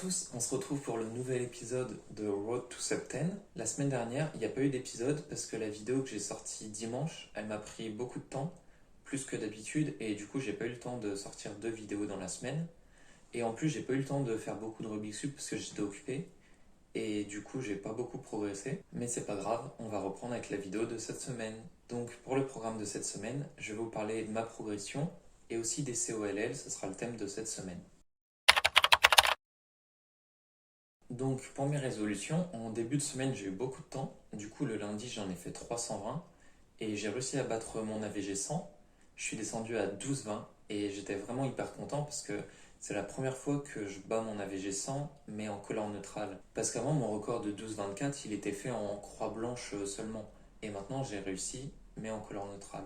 tous, on se retrouve pour le nouvel épisode de Road to Sub 10. La semaine dernière, il n'y a pas eu d'épisode parce que la vidéo que j'ai sortie dimanche, elle m'a pris beaucoup de temps, plus que d'habitude, et du coup j'ai pas eu le temps de sortir 2 vidéos dans la semaine. Et en plus j'ai pas eu le temps de faire beaucoup de Rubik's Cube parce que j'étais occupé, et du coup j'ai pas beaucoup progressé. Mais c'est pas grave, on va reprendre avec la vidéo de cette semaine. Donc pour le programme de cette semaine, je vais vous parler de ma progression et aussi des COLL, ce sera le thème de cette semaine. Donc pour mes résolutions, en début de semaine j'ai eu beaucoup de temps, du coup le lundi j'en ai fait 320 et j'ai réussi à battre mon AVG 100. Je suis descendu à 12,20 et j'étais vraiment hyper content parce que c'est la première fois que je bats mon AVG 100 mais en collant neutral. Parce qu'avant mon record de 12,24 il était fait en croix blanche seulement et maintenant j'ai réussi mais en collant neutral.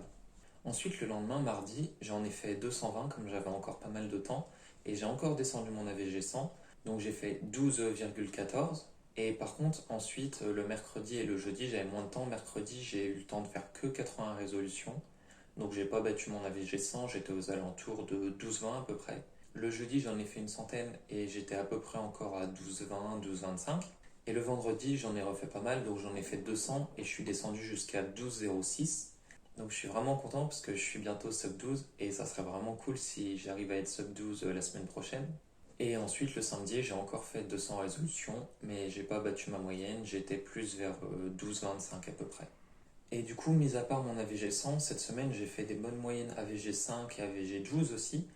Ensuite le lendemain, mardi, j'en ai fait 220 comme j'avais encore pas mal de temps et j'ai encore descendu mon AVG 100. Donc j'ai fait 12,14. Et par contre, ensuite, le mercredi et le jeudi, j'avais moins de temps. Mercredi, j'ai eu le temps de faire que 80 résolutions. Donc j'ai pas battu mon AVG 100, j'étais aux alentours de 12,20 à peu près. Le jeudi, j'en ai fait une centaine et j'étais à peu près encore à 12,20, 12,25. Et le vendredi, j'en ai refait pas mal, donc j'en ai fait 200 et je suis descendu jusqu'à 12,06. Donc je suis vraiment content parce que je suis bientôt sub 12 et ça serait vraiment cool si j'arrive à être sub 12 la semaine prochaine. Et ensuite le samedi j'ai encore fait 200 résolutions mais j'ai pas battu ma moyenne, j'étais plus vers 12,25 à peu près. Et du coup, mis à part mon AVG 100, cette semaine j'ai fait des bonnes moyennes AVG 5 et AVG 12 aussi.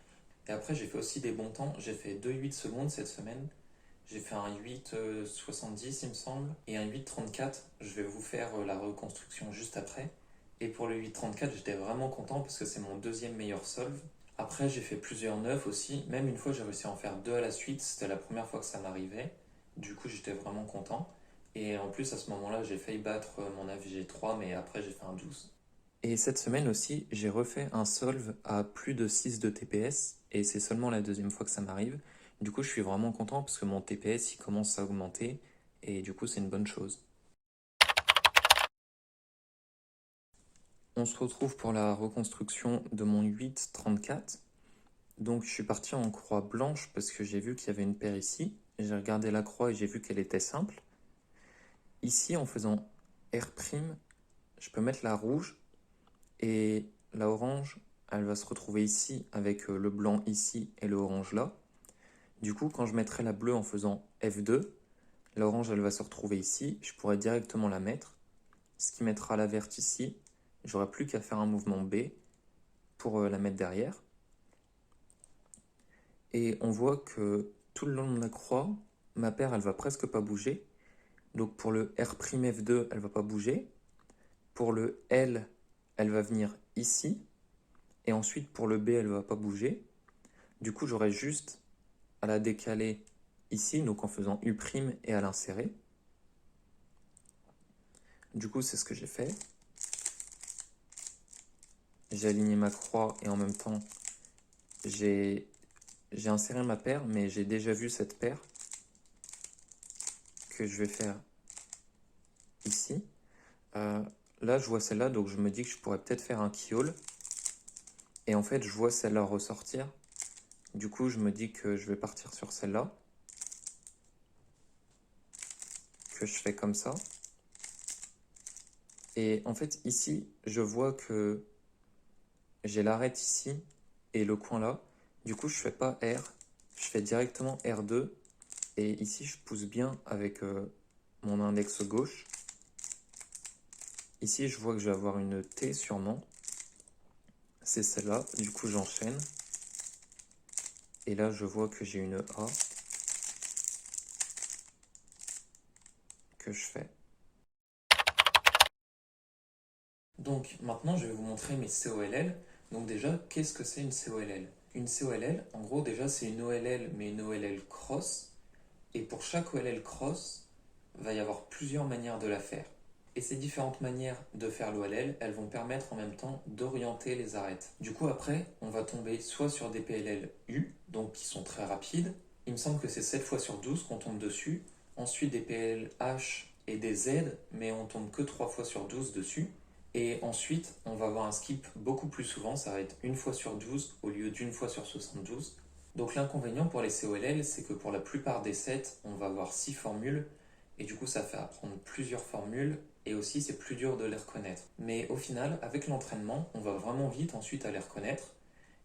Et après j'ai fait aussi des bons temps, j'ai fait 2,8 secondes cette semaine. J'ai fait un 8,70 il me semble et un 8,34. Je vais vous faire la reconstruction juste après. Et pour le 8,34 j'étais vraiment content parce que c'est mon deuxième meilleur solve. Après j'ai fait plusieurs 9 aussi, même une fois j'ai réussi à en faire 2 à la suite, c'était la première fois que ça m'arrivait. Du coup j'étais vraiment content. Et en plus à ce moment-là j'ai failli battre mon AVG 3 mais après j'ai fait un 12. Et cette semaine aussi, j'ai refait un solve à plus de 6 de TPS, et c'est seulement la deuxième fois que ça m'arrive. Du coup, je suis vraiment content parce que mon TPS, il commence à augmenter, et du coup, c'est une bonne chose. On se retrouve pour la reconstruction de mon 8,34. Donc, je suis parti en croix blanche parce que j'ai vu qu'il y avait une paire ici. J'ai regardé la croix et j'ai vu qu'elle était simple. Ici, en faisant R', je peux mettre la rouge. Et la orange, elle va se retrouver ici avec le blanc ici et le orange là. Du coup, quand je mettrai la bleue en faisant F2, l'orange elle va se retrouver ici. Je pourrais directement la mettre. Ce qui mettra la verte ici. J'aurai plus qu'à faire un mouvement B pour la mettre derrière. Et on voit que tout le long de la croix, ma paire elle va presque pas bouger. Donc pour le R'F2, elle va pas bouger. Pour le L, elle va venir ici. Et ensuite, pour le B, elle ne va pas bouger. Du coup, j'aurai juste à la décaler ici, donc en faisant U' et à l'insérer. Du coup, c'est ce que j'ai fait. J'ai aligné ma croix et en même temps, j'ai inséré ma paire, mais j'ai déjà vu cette paire que je vais faire ici. Là, je vois celle-là, donc je me dis que je pourrais peut-être faire un keyhole. Et en fait, je vois celle-là ressortir. Du coup, je me dis que je vais partir sur celle-là. Que je fais comme ça. Et en fait, ici, je vois que j'ai l'arête ici et le coin là. Du coup, je fais pas R, je fais directement R2. Et ici, je pousse bien avec mon index gauche. Ici, je vois que je vais avoir une T sûrement. C'est celle-là. Du coup, j'enchaîne. Et là, je vois que j'ai une A que je fais. Donc maintenant, je vais vous montrer mes COLL. Donc déjà, qu'est-ce que c'est une COLL? Une COLL, en gros, déjà, c'est une OLL, mais une OLL cross. Et pour chaque OLL cross, il va y avoir plusieurs manières de la faire. Et ces différentes manières de faire l'OLL, elles vont permettre en même temps d'orienter les arêtes. Du coup, après, on va tomber soit sur des PLL U, donc qui sont très rapides. Il me semble que c'est 7 fois sur 12 qu'on tombe dessus. Ensuite, des PLL H et des Z, mais on tombe que 3 fois sur 12 dessus. Et ensuite, on va avoir un skip beaucoup plus souvent, ça va être une fois sur 12 au lieu d'une fois sur 72. Donc l'inconvénient pour les COLL, c'est que pour la plupart des sets, on va avoir 6 formules, et du coup ça fait apprendre plusieurs formules, et aussi c'est plus dur de les reconnaître. Mais au final, avec l'entraînement, on va vraiment vite ensuite à les reconnaître,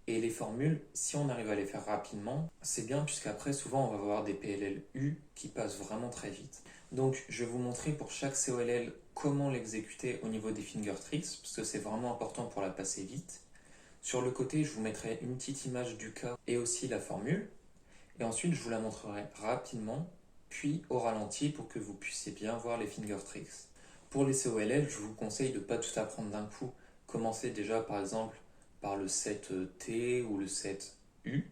et les formules, si on arrive à les faire rapidement, c'est bien puisqu'après souvent on va avoir des PLLU qui passent vraiment très vite. Donc je vais vous montrer pour chaque COLL comment l'exécuter au niveau des finger tricks, parce que c'est vraiment important pour la passer vite. Sur le côté, je vous mettrai une petite image du cas et aussi la formule. Et ensuite, je vous la montrerai rapidement, puis au ralenti pour que vous puissiez bien voir les finger tricks. Pour les COLL, je vous conseille de ne pas tout apprendre d'un coup. Commencez déjà par exemple par le set T ou le set U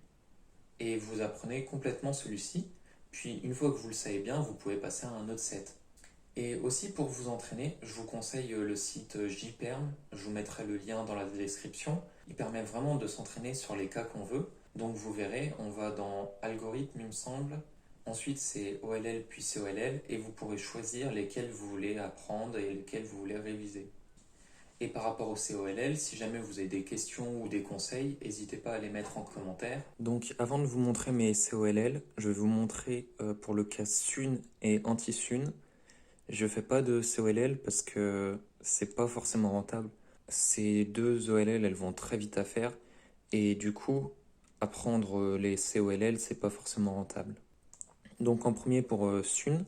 et vous apprenez complètement celui-ci. Puis une fois que vous le savez bien, vous pouvez passer à un autre set. Et aussi pour vous entraîner, je vous conseille le site JPerm, je vous mettrai le lien dans la description. Il permet vraiment de s'entraîner sur les cas qu'on veut. Donc vous verrez, on va dans algorithme il me semble, ensuite c'est OLL puis COLL et vous pourrez choisir lesquels vous voulez apprendre et lesquels vous voulez réviser. Et par rapport au COLL, si jamais vous avez des questions ou des conseils, n'hésitez pas à les mettre en commentaire. Donc avant de vous montrer mes COLL, je vais vous montrer pour le cas SUN et anti-SUN. Je fais pas de COLL parce que c'est pas forcément rentable. Ces deux OLL, elles vont très vite à faire et du coup, apprendre les COLL, c'est pas forcément rentable. Donc en premier pour SUN,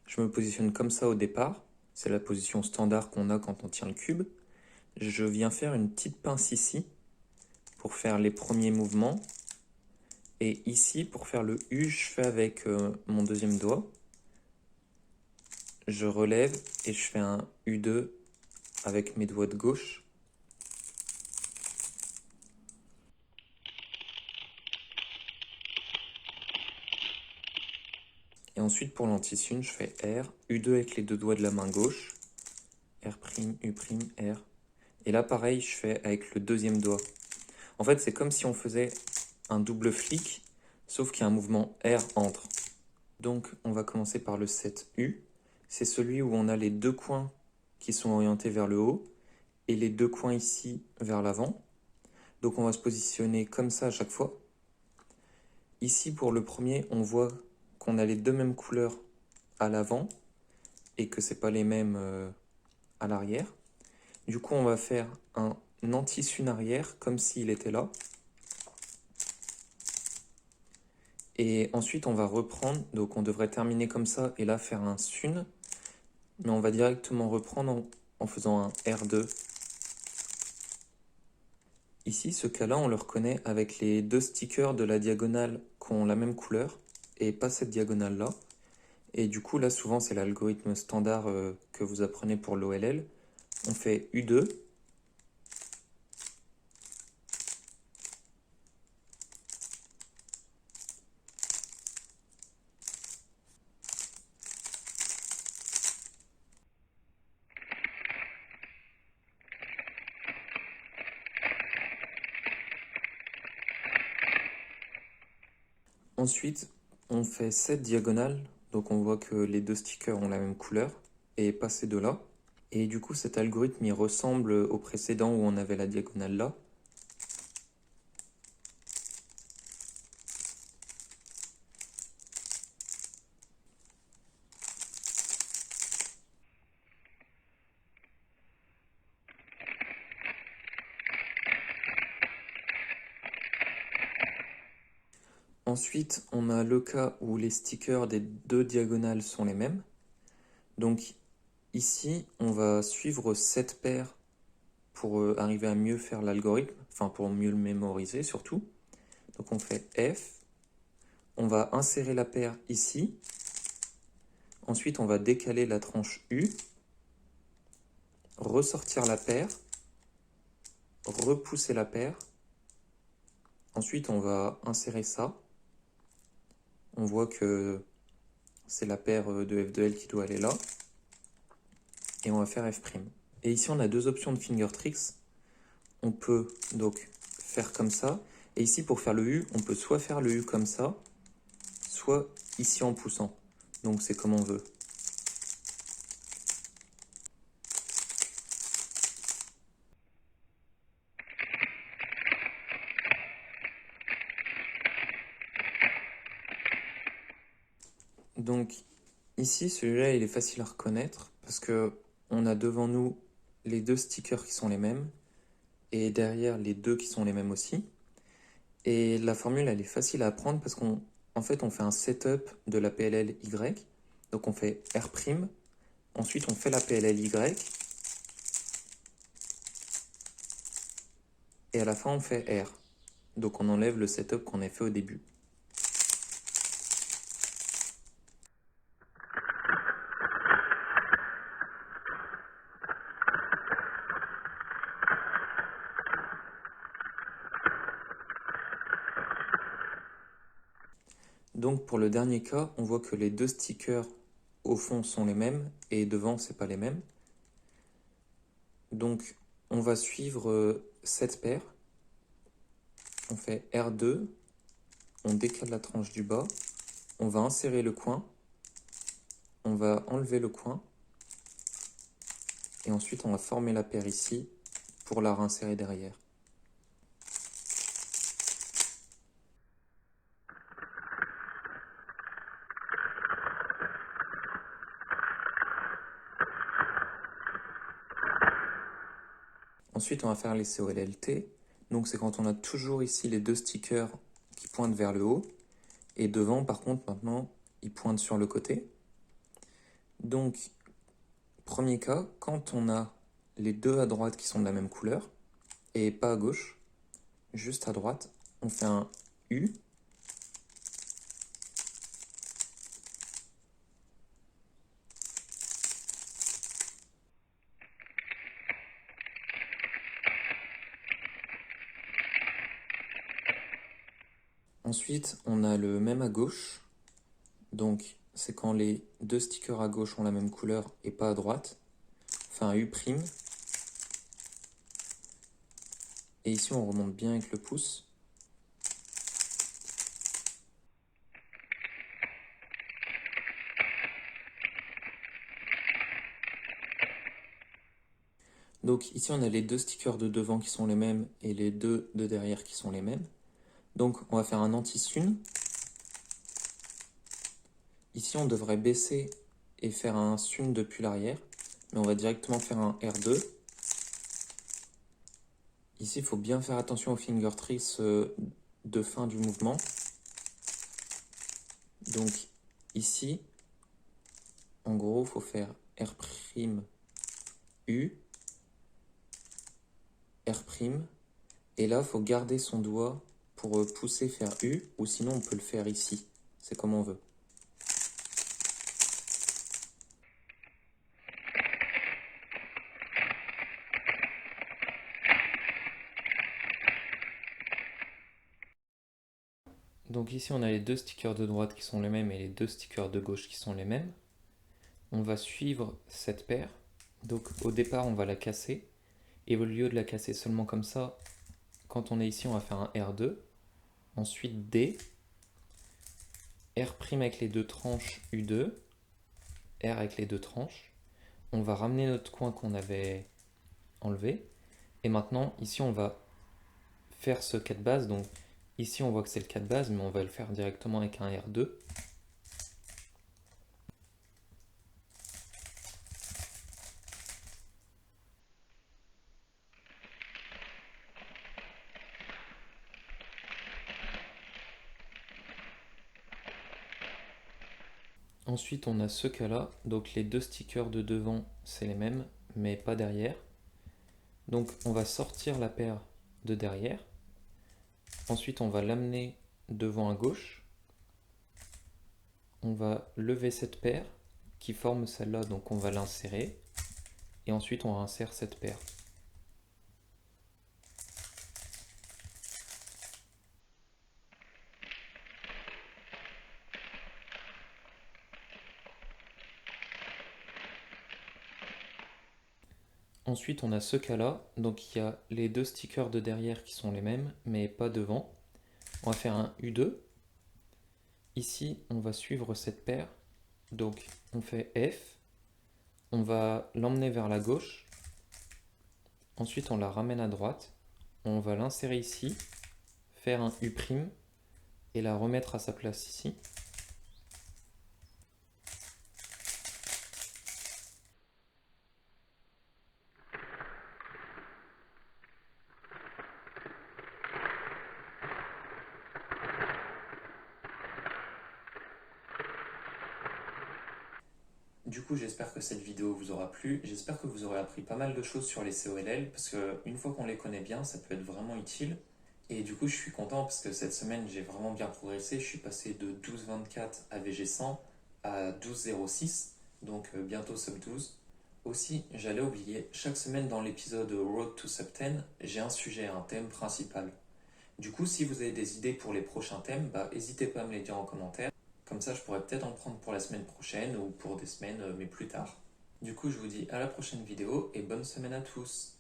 je me positionne comme ça au départ. C'est la position standard qu'on a quand on tient le cube. Je viens faire une petite pince ici pour faire les premiers mouvements. Et ici, pour faire le U, je fais avec mon deuxième doigt. Je relève et je fais un U2 avec mes doigts de gauche. Et ensuite pour l'anti-SUN, je fais R, U2 avec les deux doigts de la main gauche, R', U', R. Et là pareil, je fais avec le deuxième doigt. En fait, c'est comme si on faisait un double flic, sauf qu'il y a un mouvement R entre. Donc on va commencer par le set U. C'est celui où on a les deux coins qui sont orientés vers le haut et les deux coins ici vers l'avant. Donc on va se positionner comme ça à chaque fois. Ici pour le premier, on voit qu'on a les deux mêmes couleurs à l'avant et que c'est pas les mêmes à l'arrière. Du coup, on va faire un anti-sun arrière comme s'il était là. Et ensuite, on va reprendre. Donc, on devrait terminer comme ça et là faire un sun. Mais on va directement reprendre en faisant un R2. Ici, ce cas-là, on le reconnaît avec les deux stickers de la diagonale qui ont la même couleur et pas cette diagonale-là. Et du coup, là, souvent, c'est l'algorithme standard que vous apprenez pour l'OLL. On fait U2. Ensuite, on fait cette diagonale. Donc, on voit que les deux stickers ont la même couleur et pas ces deux-là. Et du coup, cet algorithme, il ressemble au précédent où on avait la diagonale là. Ensuite, on a le cas où les stickers des deux diagonales sont les mêmes. Donc ici, on va suivre cette paire pour arriver à mieux faire l'algorithme, enfin pour mieux le mémoriser surtout. Donc on fait F, on va insérer la paire ici. Ensuite, on va décaler la tranche U, ressortir la paire, repousser la paire. Ensuite, on va insérer ça. On voit que c'est la paire de F de L qui doit aller là. Et on va faire F'. Et ici, on a deux options de finger tricks. On peut donc faire comme ça. Et ici, pour faire le U, on peut soit faire le U comme ça, soit ici en poussant. Donc c'est comme on veut. Donc ici, celui-là, il est facile à reconnaître parce que on a devant nous les deux stickers qui sont les mêmes et derrière les deux qui sont les mêmes aussi. Et la formule, elle est facile à apprendre parce qu'en fait, on fait un setup de la PLL Y. Donc on fait R', ensuite on fait la PLL Y, et à la fin on fait R. Donc on enlève le setup qu'on a fait au début. Donc pour le dernier cas, on voit que les deux stickers au fond sont les mêmes et devant c'est pas les mêmes. Donc on va suivre cette paire. On fait R2, on décale la tranche du bas, on va insérer le coin, on va enlever le coin et ensuite on va former la paire ici pour la réinsérer derrière. Ensuite, on va faire les COLLT. Donc, c'est quand on a toujours ici les deux stickers qui pointent vers le haut. Et devant, par contre, maintenant, ils pointent sur le côté. Donc, premier cas, quand on a les deux à droite qui sont de la même couleur, et pas à gauche, juste à droite, on fait un U. Ensuite, on a le même à gauche. Donc, c'est quand les deux stickers à gauche ont la même couleur et pas à droite. On fait un U'. Et ici, on remonte bien avec le pouce. Donc ici, on a les deux stickers de devant qui sont les mêmes et les deux de derrière qui sont les mêmes. Donc on va faire un anti-sun. Ici, on devrait baisser et faire un sun depuis l'arrière, mais on va directement faire un R2. Ici, il faut bien faire attention au finger trace de fin du mouvement. Donc ici, en gros, il faut faire R', U, R', et là, il faut garder son doigt pour pousser, faire U, ou sinon on peut le faire ici. C'est comme on veut. Donc ici on a les deux stickers de droite qui sont les mêmes et les deux stickers de gauche qui sont les mêmes. On va suivre cette paire. Donc au départ on va la casser. Et au lieu de la casser seulement comme ça, quand on est ici on va faire un R2. Ensuite D. R' avec les deux tranches U2. R avec les deux tranches. On va ramener notre coin qu'on avait enlevé. Et maintenant ici on va faire ce 4 base. Donc ici on voit que c'est le 4 base mais on va le faire directement avec un R2. Ensuite, on a ce cas-là. Donc, les deux stickers de devant, c'est les mêmes, mais pas derrière. Donc, on va sortir la paire de derrière. Ensuite, on va l'amener devant à gauche. On va lever cette paire qui forme celle-là, donc on va l'insérer. Et ensuite, on insère cette paire. Ensuite, on a ce cas-là. Donc, il y a les deux stickers de derrière qui sont les mêmes, mais pas devant. On va faire un U2. Ici, on va suivre cette paire. Donc, on fait F. On va l'emmener vers la gauche. Ensuite, on la ramène à droite. On va l'insérer ici, faire un U' et la remettre à sa place ici. Du coup, j'espère que cette vidéo vous aura plu. J'espère que vous aurez appris pas mal de choses sur les COLL parce qu'une fois qu'on les connaît bien, ça peut être vraiment utile. Et du coup, je suis content parce que cette semaine, j'ai vraiment bien progressé. Je suis passé de 12,24 à VG100 à 12,06, donc bientôt sub 12. Aussi, j'allais oublier, chaque semaine dans l'épisode Road to Sub 10, j'ai un sujet, un thème principal. Du coup, si vous avez des idées pour les prochains thèmes, n'hésitez pas à me les dire en commentaire. Comme ça, je pourrais peut-être en prendre pour la semaine prochaine ou pour des semaines, mais plus tard. Du coup, je vous dis à la prochaine vidéo et bonne semaine à tous.